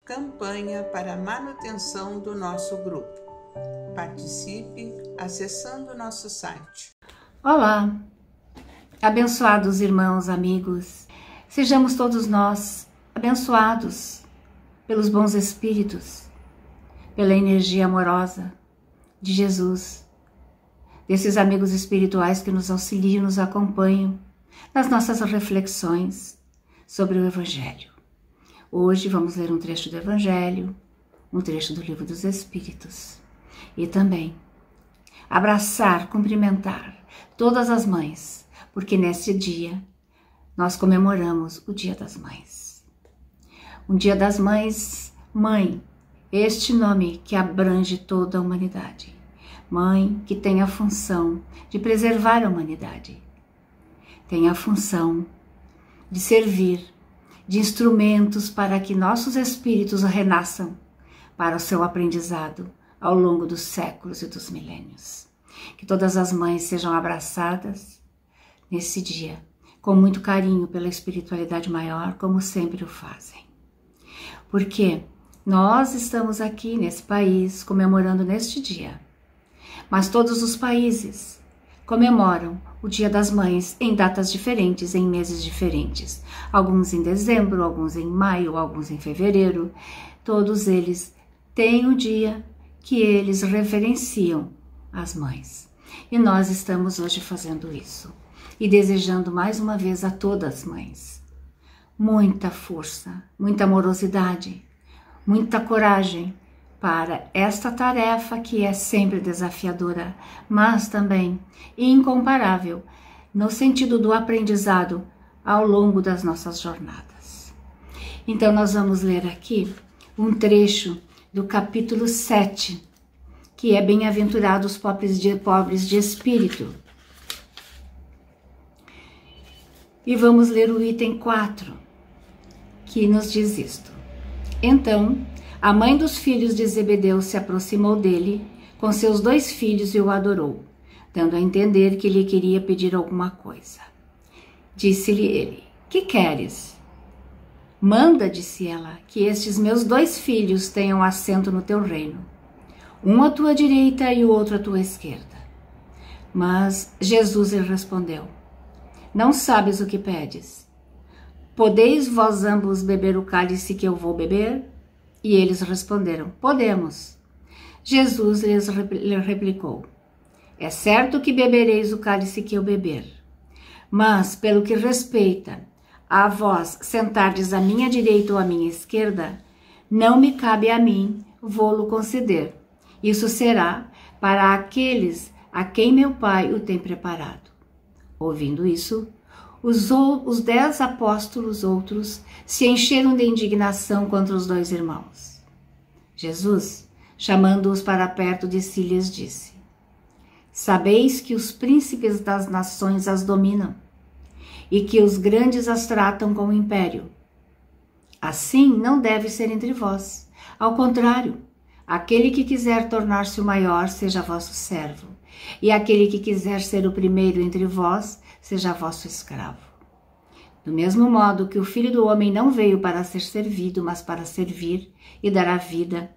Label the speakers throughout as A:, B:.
A: campanha para a manutenção do nosso grupo. Participe acessando o nosso site.
B: Olá, abençoados irmãos, amigos, sejamos todos nós abençoados pelos bons espíritos, pela energia amorosa de Jesus, desses amigos espirituais que nos auxiliam, nos acompanham nas nossas reflexões sobre o Evangelho. Hoje vamos ler um trecho do Evangelho, um trecho do Livro dos Espíritos e também abraçar, cumprimentar todas as mães, porque nesse dia nós comemoramos o Dia das Mães. Um Dia das Mães, mãe, este nome que abrange toda a humanidade. Mãe que tem a função de preservar a humanidade, tem a função de servir de instrumentos para que nossos espíritos renasçam para o seu aprendizado ao longo dos séculos e dos milênios. Que todas as mães sejam abraçadas nesse dia, com muito carinho pela espiritualidade maior, como sempre o fazem. Porque nós estamos aqui nesse país comemorando neste dia, mas todos os países comemoram o Dia das Mães em datas diferentes, em meses diferentes. Alguns em dezembro, alguns em maio, alguns em fevereiro. Todos eles têm o dia que eles reverenciam as mães. E nós estamos hoje fazendo isso. E desejando mais uma vez a todas as mães muita força, muita amorosidade, muita coragem para esta tarefa que é sempre desafiadora, mas também incomparável no sentido do aprendizado ao longo das nossas jornadas. Então nós vamos ler aqui um trecho do capítulo 7, que é Bem-aventurados pobres de espírito. E vamos ler o item 4, que nos diz isto. Então, a mãe dos filhos de Zebedeu se aproximou dele com seus 2 filhos e o adorou, dando a entender que lhe queria pedir alguma coisa. Disse-lhe ele: que queres? Manda, disse ela, que estes meus 2 filhos tenham assento no teu reino, um à tua direita e o outro à tua esquerda. Mas Jesus lhe respondeu: não sabes o que pedes. Podeis vós ambos beber o cálice que eu vou beber? E eles responderam: podemos. Jesus lhes replicou: é certo que bebereis o cálice que eu beber, mas pelo que respeita a vós sentardes à minha direita ou à minha esquerda, não me cabe a mim vô-lo conceder. Isso será para aqueles a quem meu Pai o tem preparado. Ouvindo isso, os 10 apóstolos outros se encheram de indignação contra os 2 irmãos. Jesus, chamando-os para perto de si, lhes disse: sabeis que os príncipes das nações as dominam e que os grandes as tratam como império. Assim não deve ser entre vós. Ao contrário, aquele que quiser tornar-se o maior seja vosso servo, e aquele que quiser ser o primeiro entre vós seja vosso escravo. Do mesmo modo que o Filho do Homem não veio para ser servido, mas para servir e dar a vida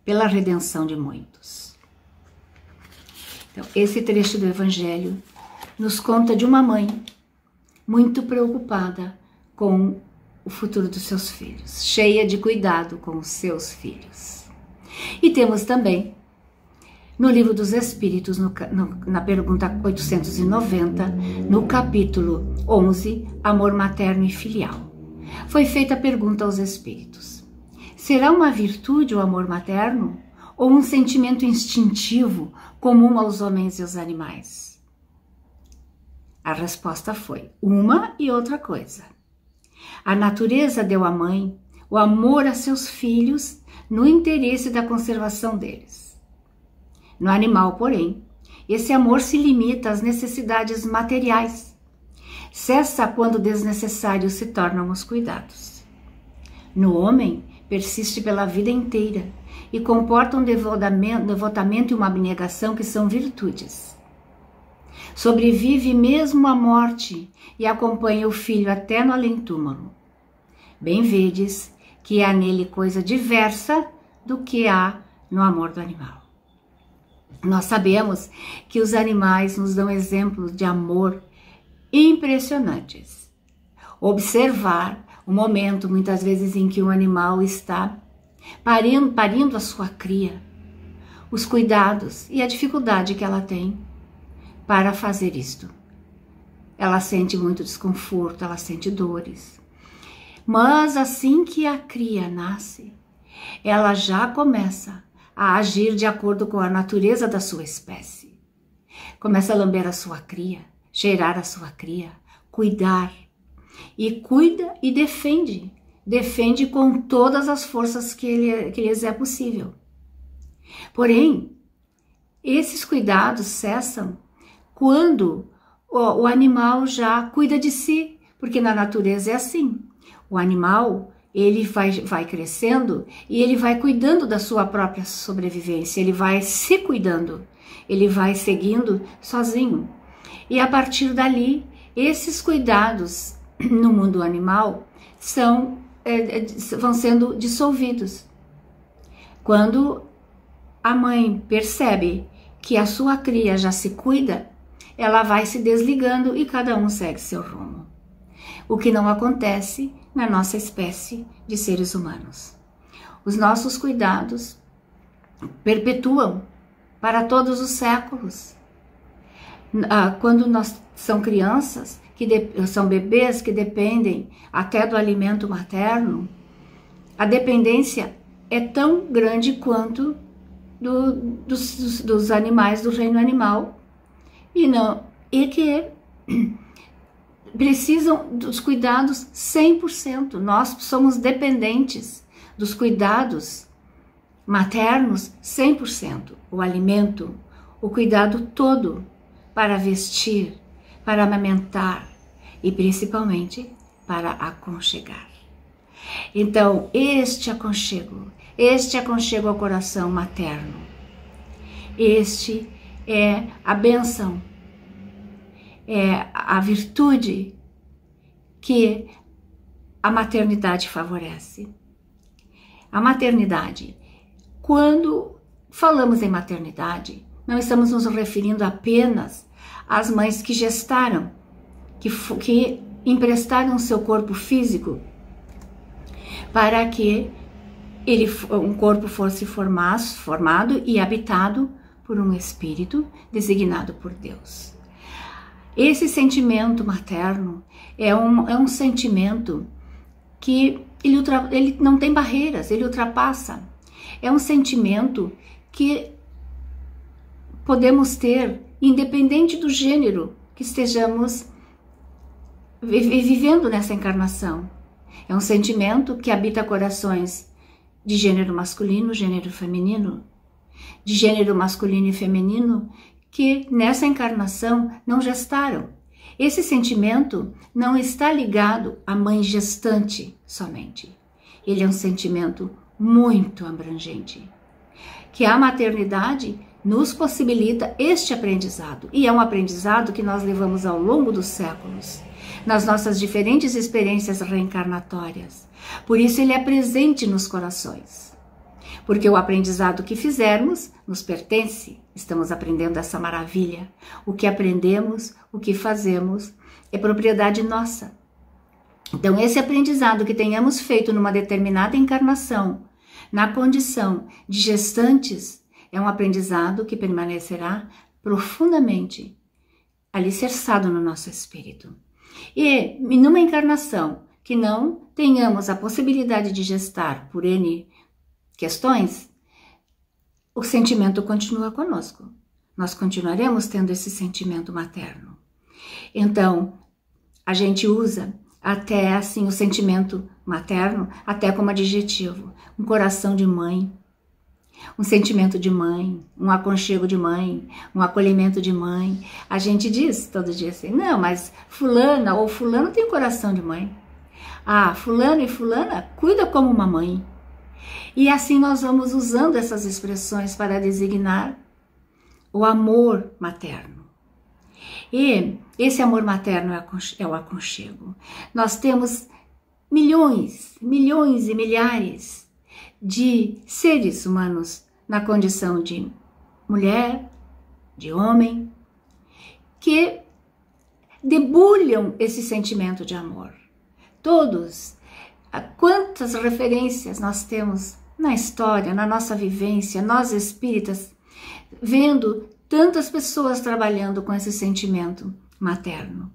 B: pela redenção de muitos. Então, esse trecho do Evangelho nos conta de uma mãe muito preocupada com o futuro dos seus filhos, cheia de cuidado com os seus filhos. E temos também no Livro dos Espíritos, na pergunta 890, no capítulo 11, Amor Materno e Filial. Foi feita a pergunta aos Espíritos: será uma virtude o amor materno ou um sentimento instintivo comum aos homens e aos animais? A resposta foi uma e outra coisa. A natureza deu à mãe o amor a seus filhos no interesse da conservação deles. No animal, porém, esse amor se limita às necessidades materiais. Cessa quando desnecessários se tornam os cuidados. No homem, persiste pela vida inteira e comporta um devotamento e uma abnegação que são virtudes. Sobrevive mesmo à morte e acompanha o filho até no além-túmulo. Bem vedes que há nele coisa diversa do que há no amor do animal. Nós sabemos que os animais nos dão exemplos de amor impressionantes. Observar o momento, muitas vezes, em que um animal está parindo a sua cria, os cuidados e a dificuldade que ela tem para fazer isto. Ela sente muito desconforto, ela sente dores. Mas assim que a cria nasce, ela já começa a agir de acordo com a natureza da sua espécie. Começa a lamber a sua cria, cheirar a sua cria, cuidar. E cuida e defende. Defende com todas as forças que lhes é possível. Porém, esses cuidados cessam quando o animal já cuida de si, porque na natureza é assim. O animal, ele vai crescendo e ele vai cuidando da sua própria sobrevivência, ele vai se cuidando, ele vai seguindo sozinho. E a partir dali, esses cuidados no mundo animal vão sendo dissolvidos. Quando a mãe percebe que a sua cria já se cuida, ela vai se desligando e cada um segue seu rumo. O que não acontece na nossa espécie de seres humanos. Os nossos cuidados perpetuam para todos os séculos. Quando são crianças, são bebês que dependem até do alimento materno, a dependência é tão grande quanto dos animais do reino animal e que precisam dos cuidados 100%. Nós somos dependentes dos cuidados maternos 100%. O alimento, o cuidado todo para vestir, para amamentar e principalmente para aconchegar. Então, este aconchego ao coração materno, este é a bênção, é a virtude que a maternidade favorece. A maternidade, quando falamos em maternidade, não estamos nos referindo apenas às mães que gestaram, que emprestaram seu corpo físico para que um corpo fosse formado e habitado por um espírito designado por Deus. Esse sentimento materno é um sentimento que ele não tem barreiras, ele ultrapassa. É um sentimento que podemos ter independente do gênero que estejamos vivendo nessa encarnação. É um sentimento que habita corações de gênero masculino, gênero feminino, de gênero masculino e feminino que nessa encarnação não gestaram. Esse sentimento não está ligado à mãe gestante somente. Ele é um sentimento muito abrangente, que a maternidade nos possibilita este aprendizado. E é um aprendizado que nós levamos ao longo dos séculos, nas nossas diferentes experiências reencarnatórias. Por isso ele é presente nos corações. Porque o aprendizado que fizermos nos pertence. Estamos aprendendo essa maravilha. O que aprendemos, o que fazemos, é propriedade nossa. Então esse aprendizado que tenhamos feito numa determinada encarnação, na condição de gestantes, é um aprendizado que permanecerá profundamente alicerçado no nosso espírito. E numa encarnação que não tenhamos a possibilidade de gestar por N questões, o sentimento continua conosco. Nós continuaremos tendo esse sentimento materno. Então, a gente usa até assim o sentimento materno até como adjetivo, um coração de mãe, um sentimento de mãe, um aconchego de mãe, um acolhimento de mãe. A gente diz todo dia assim, não, mas fulana ou fulano tem coração de mãe. Ah, fulano e fulana cuida como uma mãe. E assim nós vamos usando essas expressões para designar o amor materno. E esse amor materno é o aconchego. Nós temos milhões e milhares de seres humanos na condição de mulher, de homem, que debulham esse sentimento de amor. Todos, quantas referências nós temos na história, na nossa vivência, nós espíritas, vendo tantas pessoas trabalhando com esse sentimento materno.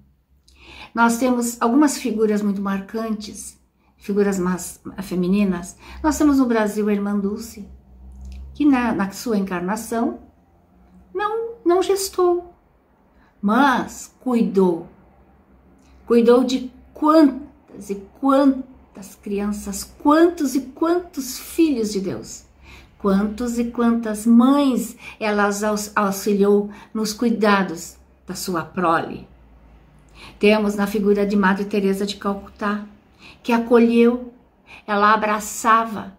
B: Nós temos algumas figuras muito marcantes, figuras mais femininas. Nós temos no Brasil a Irmã Dulce, que na sua encarnação não gestou, mas cuidou de quantas e quantas crianças, quantos e quantos filhos de Deus, quantos e quantas mães elas auxiliou nos cuidados da sua prole. Temos na figura de Madre Teresa de Calcutá, que acolheu, ela abraçava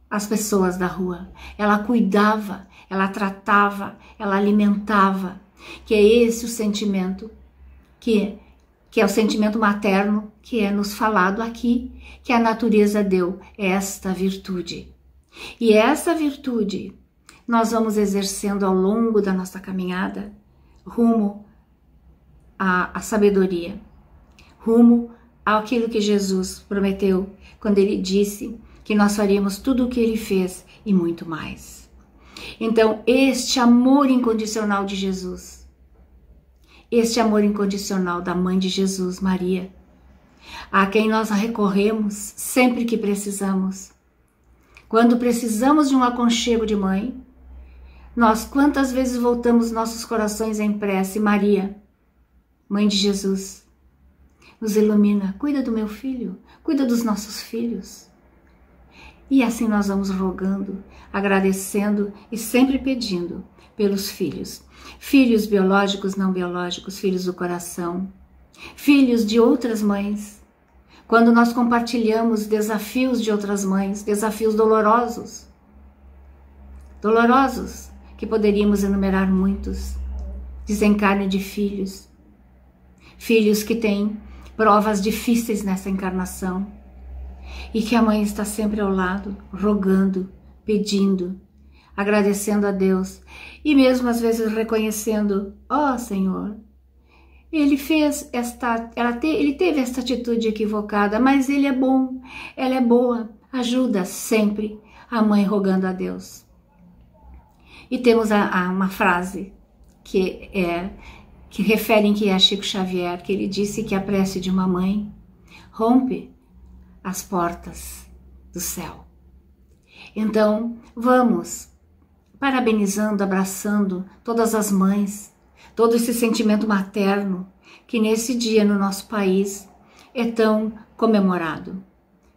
B: as pessoas da rua, ela cuidava, ela tratava, ela alimentava, que é esse o sentimento, que é o sentimento materno que é nos falado aqui, que a natureza deu esta virtude. E essa virtude nós vamos exercendo ao longo da nossa caminhada, rumo à sabedoria, rumo àquilo que Jesus prometeu quando ele disse que nós faríamos tudo o que ele fez e muito mais. Então, este amor incondicional de Jesus, este amor incondicional da mãe de Jesus, Maria, a quem nós recorremos sempre que precisamos. Quando precisamos de um aconchego de mãe, nós quantas vezes voltamos nossos corações em prece: Maria, Mãe de Jesus, nos ilumina, cuida do meu filho, cuida dos nossos filhos. E assim nós vamos rogando, agradecendo e sempre pedindo pelos filhos. Filhos biológicos, não biológicos, filhos do coração, filhos de outras mães. Quando nós compartilhamos desafios de outras mães, desafios dolorosos, que poderíamos enumerar muitos, desencarne de filhos, filhos que têm provas difíceis nessa encarnação e que a mãe está sempre ao lado, rogando, pedindo, agradecendo a Deus e mesmo às vezes reconhecendo: ó Senhor, ele teve esta atitude equivocada, mas ele é bom, ela é boa. Ajuda sempre a mãe rogando a Deus. E temos uma frase que referem que é a Chico Xavier, que ele disse que a prece de uma mãe rompe as portas do céu. Então, vamos parabenizando, abraçando todas as mães, todo esse sentimento materno que nesse dia no nosso país é tão comemorado.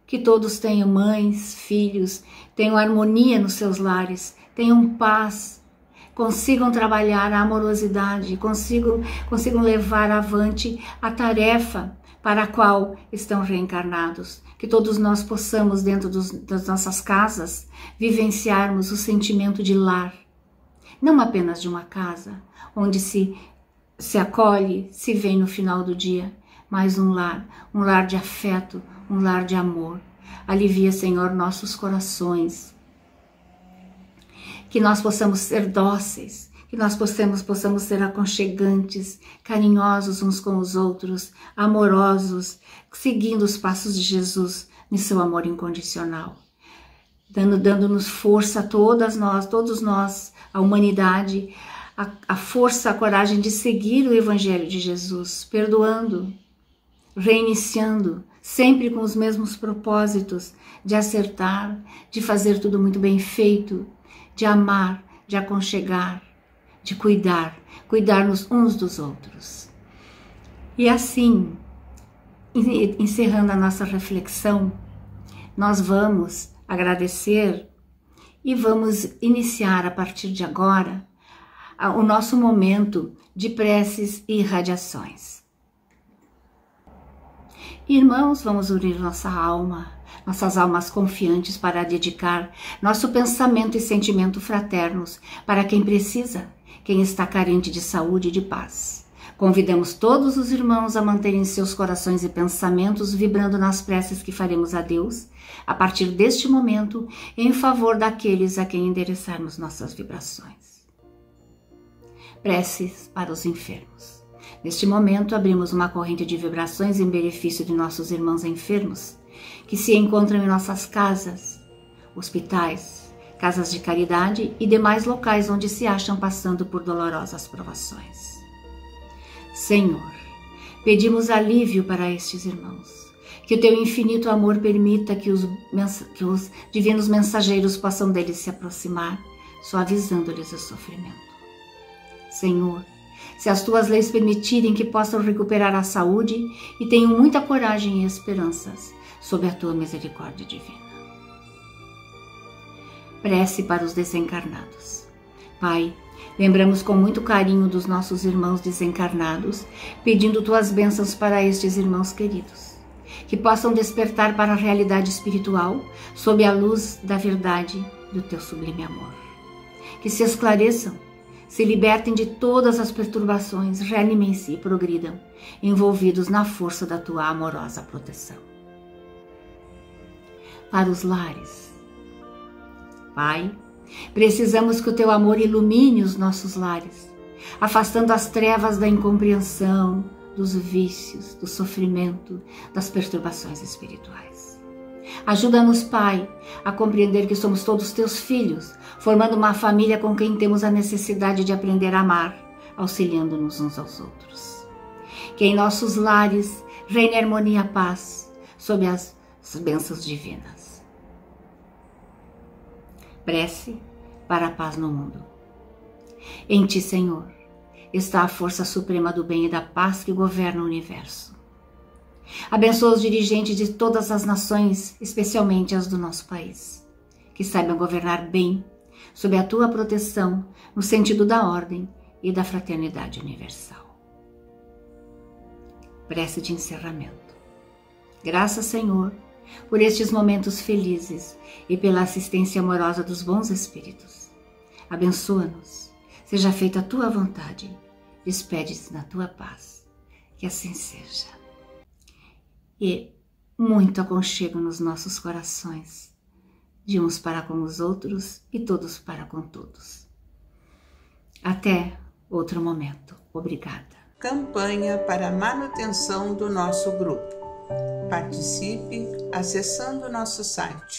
B: Que todos tenham mães, filhos, tenham harmonia nos seus lares, tenham paz, consigam trabalhar a amorosidade, consigam levar avante a tarefa para a qual estão reencarnados. Que todos nós possamos, dentro das nossas casas, vivenciarmos o sentimento de lar. Não apenas de uma casa, onde se acolhe, se vem no final do dia, mas um lar de afeto, um lar de amor. Alivia, Senhor, nossos corações. Que nós possamos ser dóceis, que nós possamos ser aconchegantes, carinhosos uns com os outros, amorosos, seguindo os passos de Jesus em seu amor incondicional. Dando-nos força a todos nós, a humanidade, a força, a coragem de seguir o Evangelho de Jesus, perdoando, reiniciando, sempre com os mesmos propósitos, de acertar, de fazer tudo muito bem feito, de amar, de aconchegar, de cuidar-nos uns dos outros. E assim, encerrando a nossa reflexão, nós vamos agradecer e vamos iniciar a partir de agora o nosso momento de preces e irradiações. Irmãos, vamos unir nossas almas confiantes para dedicar nosso pensamento e sentimento fraternos para quem precisa, quem está carente de saúde e de paz. Convidamos todos os irmãos a manterem seus corações e pensamentos vibrando nas preces que faremos a Deus, a partir deste momento, em favor daqueles a quem endereçarmos nossas vibrações. Preces para os enfermos. Neste momento, abrimos uma corrente de vibrações em benefício de nossos irmãos enfermos, que se encontram em nossas casas, hospitais, casas de caridade e demais locais onde se acham passando por dolorosas provações. Senhor, pedimos alívio para estes irmãos, que o teu infinito amor permita que os divinos mensageiros possam deles se aproximar, suavizando-lhes o sofrimento. Senhor, se as tuas leis permitirem que possam recuperar a saúde e tenham muita coragem e esperanças sob a tua misericórdia divina. Prece para os desencarnados. Pai, lembramos com muito carinho dos nossos irmãos desencarnados, pedindo tuas bênçãos para estes irmãos queridos, que possam despertar para a realidade espiritual sob a luz da verdade do teu sublime amor. Que se esclareçam, se libertem de todas as perturbações, reanimem-se e progridam, envolvidos na força da tua amorosa proteção. Para os lares. Pai, precisamos que o teu amor ilumine os nossos lares, afastando as trevas da incompreensão, dos vícios, do sofrimento, das perturbações espirituais. Ajuda-nos, Pai, a compreender que somos todos teus filhos, formando uma família com quem temos a necessidade de aprender a amar, auxiliando-nos uns aos outros. Que em nossos lares reine harmonia e a paz, sob as bênçãos divinas. Prece para a paz no mundo. Em ti, Senhor, está a força suprema do bem e da paz que governa o universo. Abençoa os dirigentes de todas as nações, especialmente as do nosso país, que saibam governar bem, sob a tua proteção, no sentido da ordem e da fraternidade universal. Prece de encerramento. Graças, Senhor, por estes momentos felizes e pela assistência amorosa dos bons espíritos. Abençoa-nos, seja feita a tua vontade, despede-se na tua paz, que assim seja. E muito aconchego nos nossos corações, de uns para com os outros e todos para com todos. Até outro momento. Obrigada.
A: Campanha para a manutenção do nosso grupo. Participe acessando nosso site